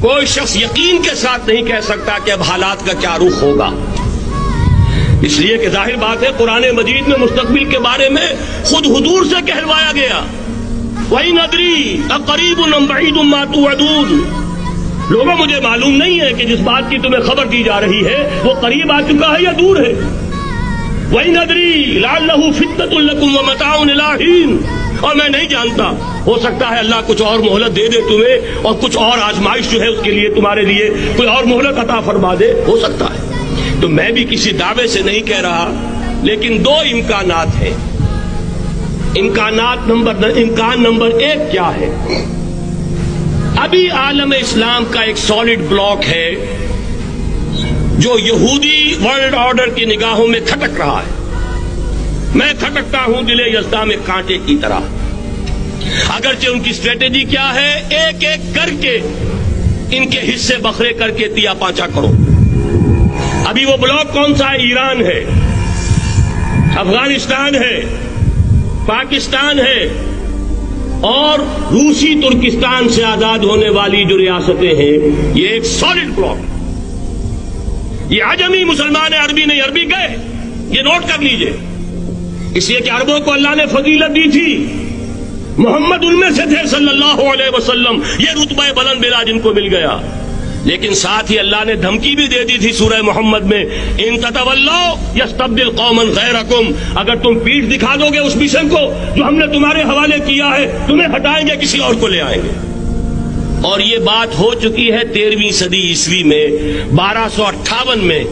کوئی شخص یقین کے ساتھ نہیں کہہ سکتا کہ اب حالات کا کیا رخ ہوگا، اس لیے کہ ظاہر بات ہے قرآن مجید میں مستقبل کے بارے میں خود حضور سے کہلوایا گیا، وَإِنْ أَدْرِي أَقَرِيبٌ أَمْ بَعِيدٌ مَا تُوعَدُونَ۔ لوگوں مجھے معلوم نہیں ہے کہ جس بات کی تمہیں خبر دی جا رہی ہے وہ قریب آ چکا ہے یا دور ہے۔ وَإِنْ أَدْرِي لَعَلَّهُ فِتْنَةٌ لَكُمْ وَمَتَاعٌ إِلَىٰ حِينٍ، اور میں نہیں جانتا، ہو سکتا ہے اللہ کچھ اور مہلت دے دے تمہیں اور کچھ اور آزمائش جو ہے اس کے لیے تمہارے لیے کوئی اور مہلت عطا فرما دے، ہو سکتا ہے۔ تو میں بھی کسی دعوے سے نہیں کہہ رہا، لیکن دو امکانات ہیں۔ امکان نمبر ایک کیا ہے؟ ابھی عالم اسلام کا ایک سالڈ بلاک ہے جو یہودی ورلڈ آرڈر کی نگاہوں میں کھٹک رہا ہے۔ میں کھٹکتا ہوں دل یزداں میں کانٹے کی طرح، اگرچہ ان کی اسٹریٹجی کیا ہے، ایک ایک کر کے ان کے حصے بکھرے کر کے تیا پانچا کرو۔ ابھی وہ بلاک کون سا ہے؟ ایران ہے، افغانستان ہے، پاکستان ہے اور روسی ترکستان سے آزاد ہونے والی جو ریاستیں ہیں، یہ ایک سالڈ بلاک۔ یہ عجمی مسلمان عربی نہیں، عربی گئے، یہ نوٹ کر لیجئے، اس لیے کہ عربوں کو اللہ نے فضیلت دی تھی، محمد ان میں سے تھے صلی اللہ علیہ وسلم، یہ رتبہ بلند ملا جن کو مل گیا۔ لیکن ساتھ ہی اللہ نے دھمکی بھی دے دی تھی سورہ محمد میں، ان تتولوا یستبدل قوما غیرکم، اگر تم پیٹھ دکھا دو گے اس مشن کو جو ہم نے تمہارے حوالے کیا ہے، تمہیں ہٹائیں گے، کسی اور کو لے آئیں گے۔ اور یہ بات ہو چکی ہے 13ویں صدی عیسوی میں، 1258 میں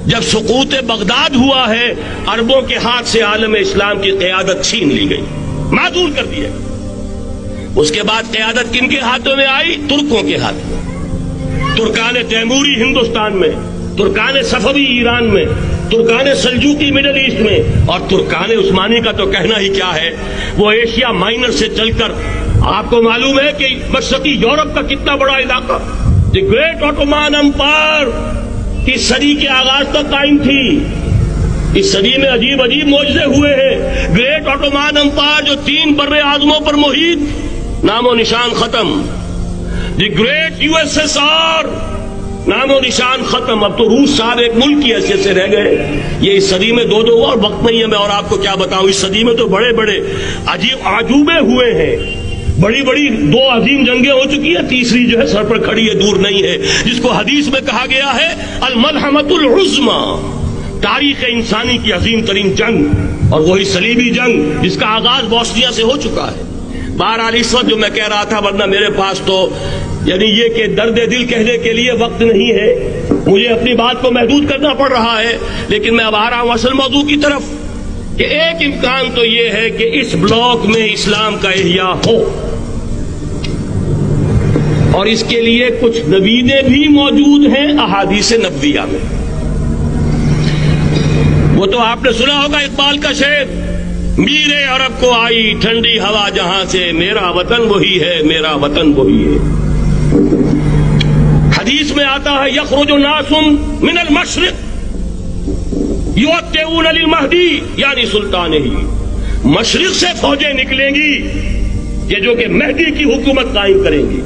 جب سقوط بغداد ہوا ہے، عربوں کے ہاتھ سے عالم اسلام کی قیادت چھین لی گئی، معزول کر دیا۔ اس کے بعد قیادت کن کے ہاتھوں میں آئی؟ ترکوں کے ہاتھ میں۔ ترکان تیموری ہندوستان میں، ترکان صفوی ایران میں، ترکان سلجوقی مڈل ایسٹ میں، اور ترکان عثمانی کا تو کہنا ہی کیا ہے، وہ ایشیا مائنر سے چل کر آپ کو معلوم ہے کہ مشرقی یورپ کا کتنا بڑا علاقہ، دی گریٹ آٹومان امپائر کی صدی کے آغاز تک قائم تھی۔ اس صدی میں عجیب عجیب معجزے ہوئے ہیں۔ گریٹ آٹومان امپائر جو 3 بر اعظموں پر محیط، نام و نشان ختم۔ دی گریٹ USSR، نام و نشان ختم۔ اب تو روس صاحب ایک ملک کی حیثیت سے رہ گئے۔ یہ اس صدی میں دو اور وقت نہیں ہے میں اور آپ کو کیا بتاؤں، اس صدی میں تو بڑے بڑے عجیب عجوبے ہوئے ہیں، بڑی بڑی 2 عظیم جنگیں ہو چکی ہیں، تیسری جو ہے سر پر کھڑی ہے، دور نہیں ہے، جس کو حدیث میں کہا گیا ہے الملحمۃ العظمی، تاریخ انسانی کی عظیم ترین جنگ، اور وہی صلیبی جنگ جس کا آغاز بوسنیا سے ہو چکا ہے۔ بہرحال اس وقت جو میں کہہ رہا تھا، ورنہ میرے پاس تو یعنی یہ کہ درد دل کہنے کے لیے وقت نہیں ہے، مجھے اپنی بات کو محدود کرنا پڑ رہا ہے، لیکن میں اب آ رہا ہوں اصل موضوع کی طرف، کہ ایک امکان تو یہ ہے کہ اس بلاک میں اسلام کا احیاء ہو، اور اس کے لیے کچھ نویدیں بھی موجود ہیں احادیث نبویہ میں۔ وہ تو آپ نے سنا ہوگا اقبال کا شعر، میرے عرب کو آئی ٹھنڈی ہوا جہاں سے، میرا وطن وہی ہے، میرا وطن وہی ہے۔ حدیث میں آتا ہے یخرج ناس من المشرق یؤتون للمہدی، یعنی سلطان ہی، مشرق سے فوجیں نکلیں گی یہ جو کہ مہدی کی حکومت قائم کریں گی،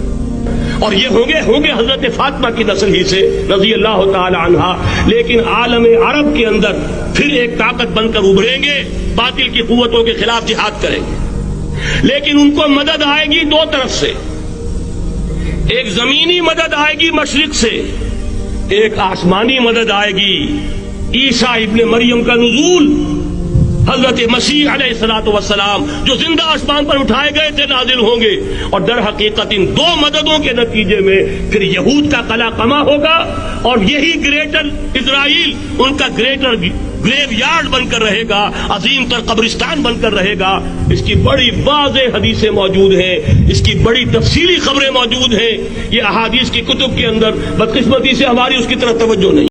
اور یہ ہوں گے حضرت فاطمہ کی نسل ہی سے رضی اللہ تعالی عنہا، لیکن عالم عرب کے اندر پھر ایک طاقت بن کر ابھریں گے، باطل کی قوتوں کے خلاف جہاد کریں گے، لیکن ان کو مدد آئے گی 2 طرف سے، ایک زمینی مدد آئے گی مشرق سے، ایک آسمانی مدد آئے گی، عیسیٰ ابن مریم کا نزول، حضرت مسیح علیہ الصلوۃ والسلام جو زندہ آسمان پر اٹھائے گئے تھے نازل ہوں گے، اور در حقیقت ان 2 مددوں کے نتیجے میں پھر یہود کا قلع قمع ہوگا، اور یہی گریٹر اسرائیل ان کا گریٹر گریو یارڈ بن کر رہے گا، عظیم تر قبرستان بن کر رہے گا۔ اس کی بڑی واضح حدیثیں موجود ہیں، اس کی بڑی تفصیلی خبریں موجود ہیں، یہ احادیث کی کتب کے اندر، بدقسمتی سے ہماری اس کی طرف توجہ نہیں۔